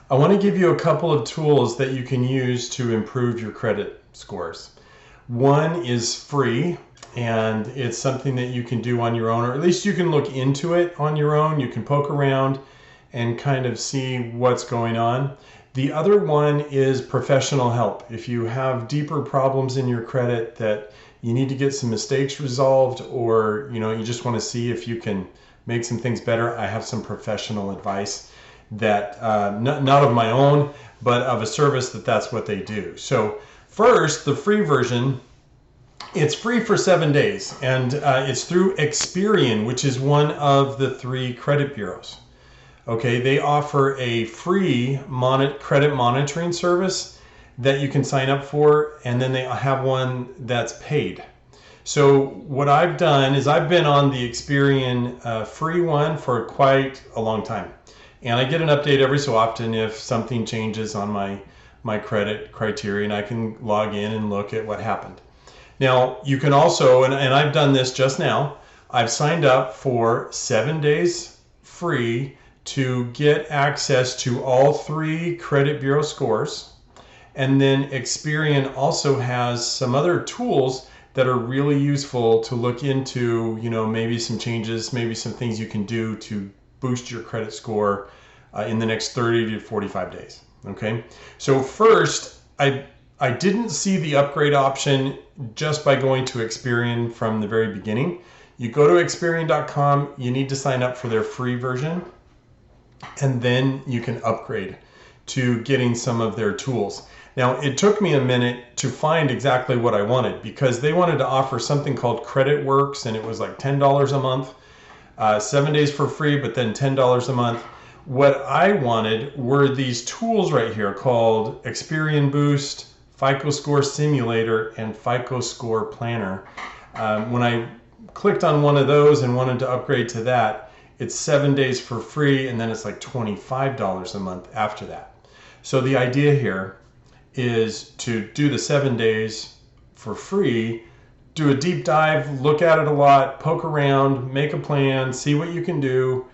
I want to give you a couple of tools that you can use to improve your credit scores. One is free, and it's something that you can do on your own, or at least you can look into it on your own. You can poke around and kind of see what's going on. The other one is professional help. If you have deeper problems in your credit that you need to get some mistakes resolved, or you just want to see if you can make some things better, I have some professional advice that not of my own, but of a service that's what they do. So first, the free version, it's free for 7 days, and it's through Experian, which is one of the 3 credit bureaus. Okay, they offer a free credit monitoring service that you can sign up for, and then they have one that's paid. So what I've done is I've been on the Experian free one for quite a long time. And I get an update every so often if something changes on my credit criteria, and I can log in and look at what happened. Now, you can also, and I've done this just now, I've signed up for 7 days free to get access to all 3 credit bureau scores. And then Experian also has some other tools that are really useful to look into, maybe some changes, maybe some things you can do to boost your credit score in the next 30 to 45 days. Okay, so first, I didn't see the upgrade option just by going to Experian from the very beginning. You go to Experian.com, you need to sign up for their free version, and then you can upgrade to getting some of their tools. Now, it took me a minute to find exactly what I wanted, because they wanted to offer something called CreditWorks, and it was like $10 a month, 7 days for free, but then $10 a month. What I wanted were these tools right here called Experian Boost, FICO Score Simulator, and FICO Score Planner. When I clicked on one of those and wanted to upgrade to that, it's 7 days for free, and then it's like $25 a month after that. So the idea here is to do the 7 days for free, do a deep dive, look at it a lot, poke around, make a plan, see what you can do,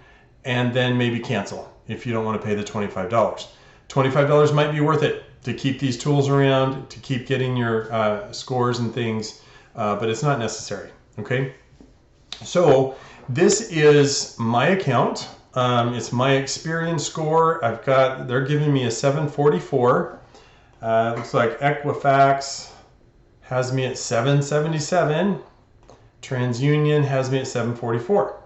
and then maybe cancel if you don't want to pay the $25. $25 might be worth it to keep these tools around, to keep getting your scores and things, but it's not necessary, okay? So this is my account. It's my Experian score. They're giving me a 744. Looks like Equifax has me at 777. TransUnion has me at 744,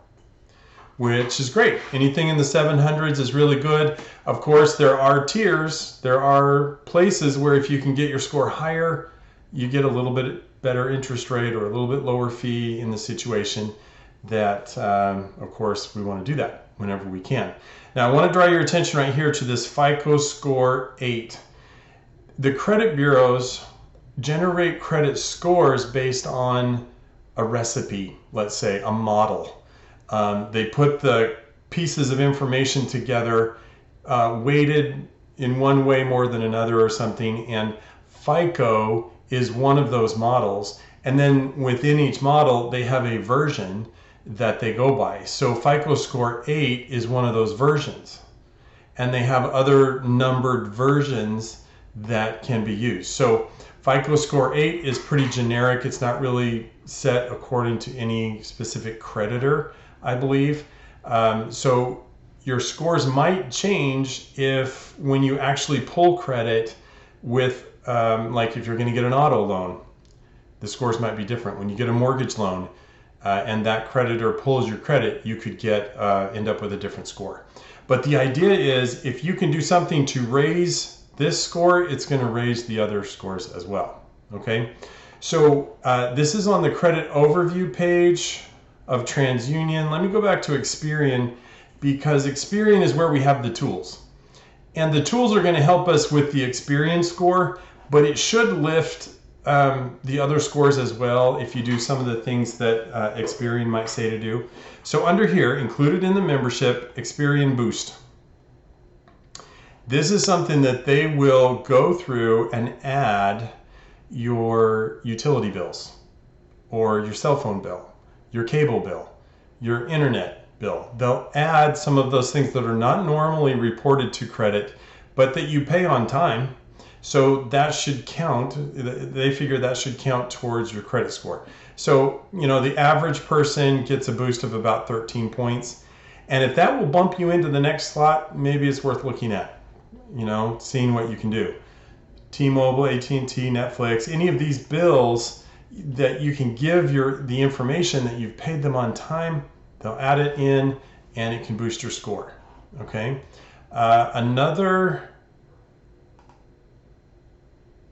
which is great. Anything in the 700s is really good. Of course, there are tiers. There are places where if you can get your score higher, you get a little bit better interest rate or a little bit lower fee in the situation that, of course, we want to do that whenever we can. Now, I want to draw your attention right here to this FICO Score 8. The credit bureaus generate credit scores based on a recipe, let's say a model. They put the pieces of information together, weighted in one way more than another or something, and FICO is one of those models. And then within each model, they have a version that they go by. So FICO Score 8 is one of those versions. And they have other numbered versions that can be used. So FICO Score 8 is pretty generic. It's not really set according to any specific creditor, I believe. So your scores might change when you actually pull credit with, like if you're going to get an auto loan, the scores might be different. When you get a mortgage loan and that creditor pulls your credit, you could end up with a different score. But the idea is if you can do something to raise this score, it's going to raise the other scores as well. Okay, so this is on the credit overview page of TransUnion. Let me go back to Experian, because Experian is where we have the tools. And the tools are going to help us with the Experian score, but it should lift the other scores as well if you do some of the things that Experian might say to do. So under here, included in the membership, Experian Boost. This is something that they will go through and add your utility bills, or your cell phone bill, your cable bill, your internet bill. They'll add some of those things that are not normally reported to credit, but that you pay on time. So that should count. They figure that should count towards your credit score. So, the average person gets a boost of about 13 points. And if that will bump you into the next slot, maybe it's worth looking at, seeing what you can do. T-Mobile, AT&T, Netflix, any of these bills that you can give the information that you've paid them on time, they'll add it in and it can boost your score. Okay. Another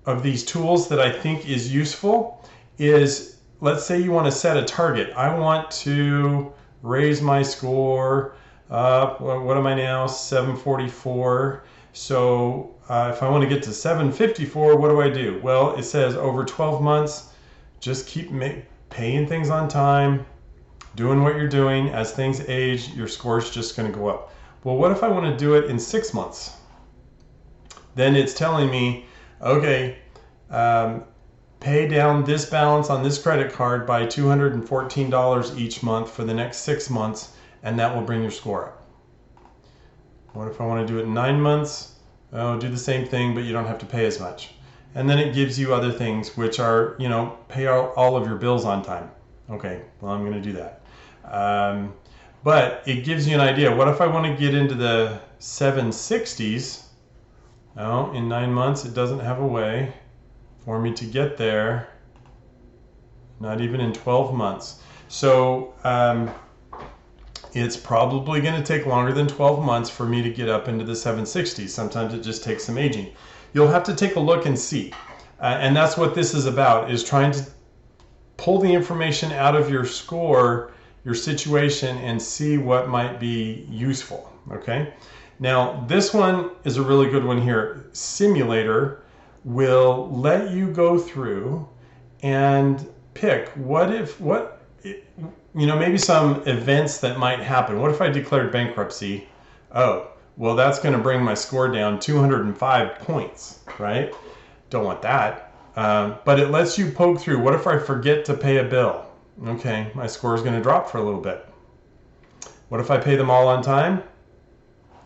of these tools that I think is useful is, let's say you want to set a target. I want to raise my score up. What am I now? 744. So if I want to get to 754, what do I do? Well, it says over 12 months, just keep paying things on time, doing what you're doing. As things age, your score is just going to go up. Well, what if I want to do it in 6 months? Then it's telling me, okay, pay down this balance on this credit card by $214 each month for the next 6 months, and that will bring your score up. What if I want to do it in 9 months? Oh, do the same thing, but you don't have to pay as much. And then it gives you other things, which are, pay all of your bills on time. Okay, well, I'm going to do that. But it gives you an idea. What if I want to get into the 760s? Oh, in 9 months, it doesn't have a way for me to get there. Not even in 12 months. So it's probably going to take longer than 12 months for me to get up into the 760s. Sometimes it just takes some aging. You'll have to take a look and see. And that's what this is about, is trying to pull the information out of your score, your situation, and see what might be useful. Okay. Now, this one is a really good one here. Simulator will let you go through and pick maybe some events that might happen. What if I declared bankruptcy? Oh, well, that's going to bring my score down 205 points, right? Don't want that. But it lets you poke through. What if I forget to pay a bill? Okay, my score is going to drop for a little bit. What if I pay them all on time?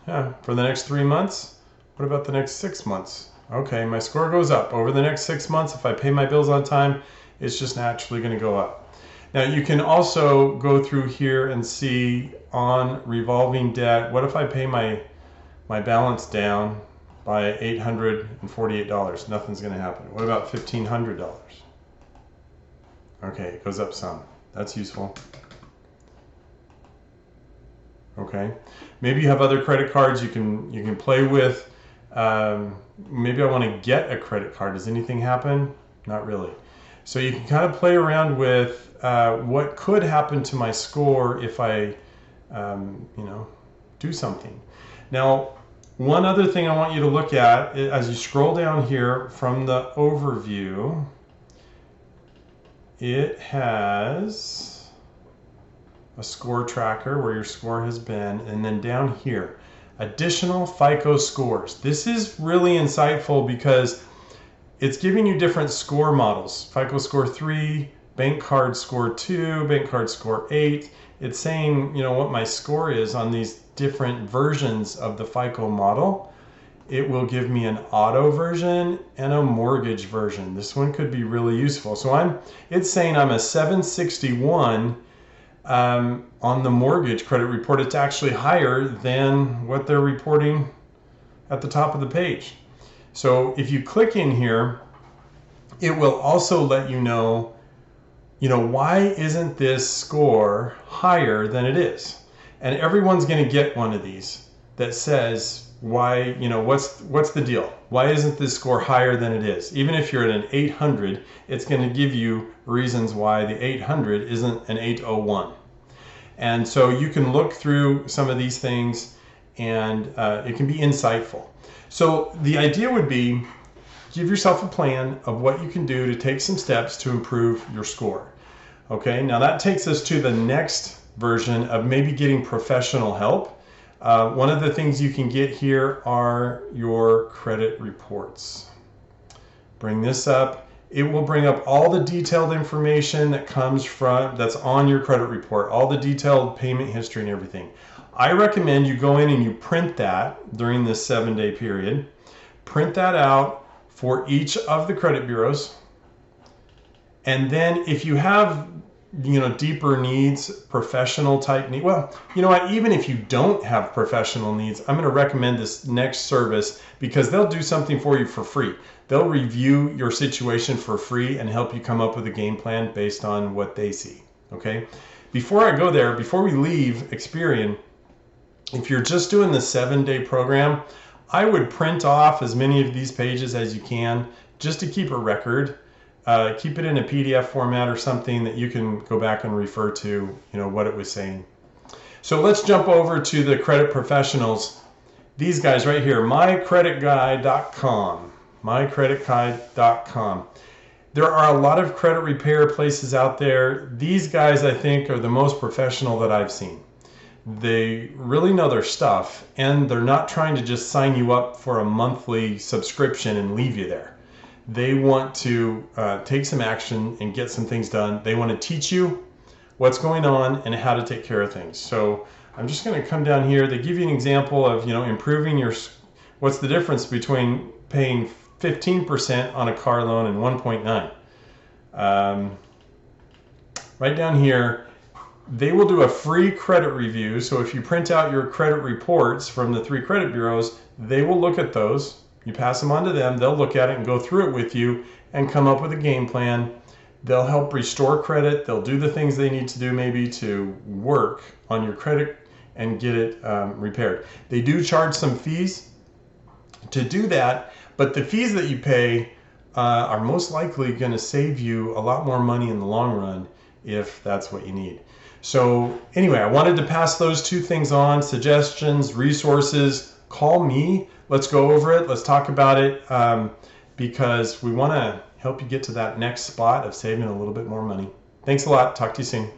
Yeah, for the next 3 months? What about the next 6 months? Okay, my score goes up. Over the next 6 months, if I pay my bills on time, it's just naturally going to go up. Now, you can also go through here and see on revolving debt, what if I pay my balance down by $848? Nothing's going to happen. What about $1,500? Okay, it goes up some. That's useful. Okay, maybe you have other credit cards you can play with. Maybe I want to get a credit card. Does anything happen? Not really. So you can kind of play around with what could happen to my score if I, do something. Now, one other thing I want you to look at, as you scroll down here from the overview, it has a score tracker where your score has been, and then down here, additional FICO scores. This is really insightful because it's giving you different score models. FICO score 3, bank card score 2, bank card score 8. It's saying, what my score is on these different versions of the FICO model. It will give me an auto version and a mortgage version. This one could be really useful. So it's saying I'm a 761 on the mortgage credit report. It's actually higher than what they're reporting at the top of the page. So if you click in here, it will also let you know, why isn't this score higher than it is? And everyone's going to get one of these that says, why, what's the deal? Why isn't this score higher than it is? Even if you're at an 800, it's going to give you reasons why the 800 isn't an 801. And so you can look through some of these things, and it can be insightful. So the idea would be, give yourself a plan of what you can do to take some steps to improve your score. Okay, now that takes us to the next version of maybe getting professional help. One of the things you can get here are your credit reports. Bring this up. It will bring up all the detailed information that's on your credit report, all the detailed payment history and everything. I recommend you go in and you print that during this 7-day period. Print that out for each of the credit bureaus. And then if you have, deeper needs, professional type need, well, you know what, even if you don't have professional needs, I'm going to recommend this next service because they'll do something for you for free. They'll review your situation for free and help you come up with a game plan based on what they see. Okay. Before I go there, before we leave Experian, if you're just doing the 7-day program, I would print off as many of these pages as you can just to keep a record. Keep it in a PDF format or something that you can go back and refer to, what it was saying. So let's jump over to the credit professionals. These guys right here, mycreditguide.com, mycreditguide.com. There are a lot of credit repair places out there. These guys, I think, are the most professional that I've seen. They really know their stuff, and they're not trying to just sign you up for a monthly subscription and leave you there. They want to take some action and get some things done. They want to teach you what's going on and how to take care of things. So I'm just going to come down here. They give you an example of, improving what's the difference between paying 15% on a car loan and 1.9. Right down here, they will do a free credit review. So if you print out your credit reports from the 3 credit bureaus, they will look at those. You pass them on to them, they'll look at it and go through it with you and come up with a game plan. They'll help restore credit. They'll do the things they need to do maybe to work on your credit and get it repaired. They do charge some fees to do that, but the fees that you pay are most likely going to save you a lot more money in the long run if that's what you need. So anyway, I wanted to pass those 2 things on, suggestions, resources. Call me. Let's go over it. Let's talk about it because we want to help you get to that next spot of saving a little bit more money. Thanks a lot. Talk to you soon.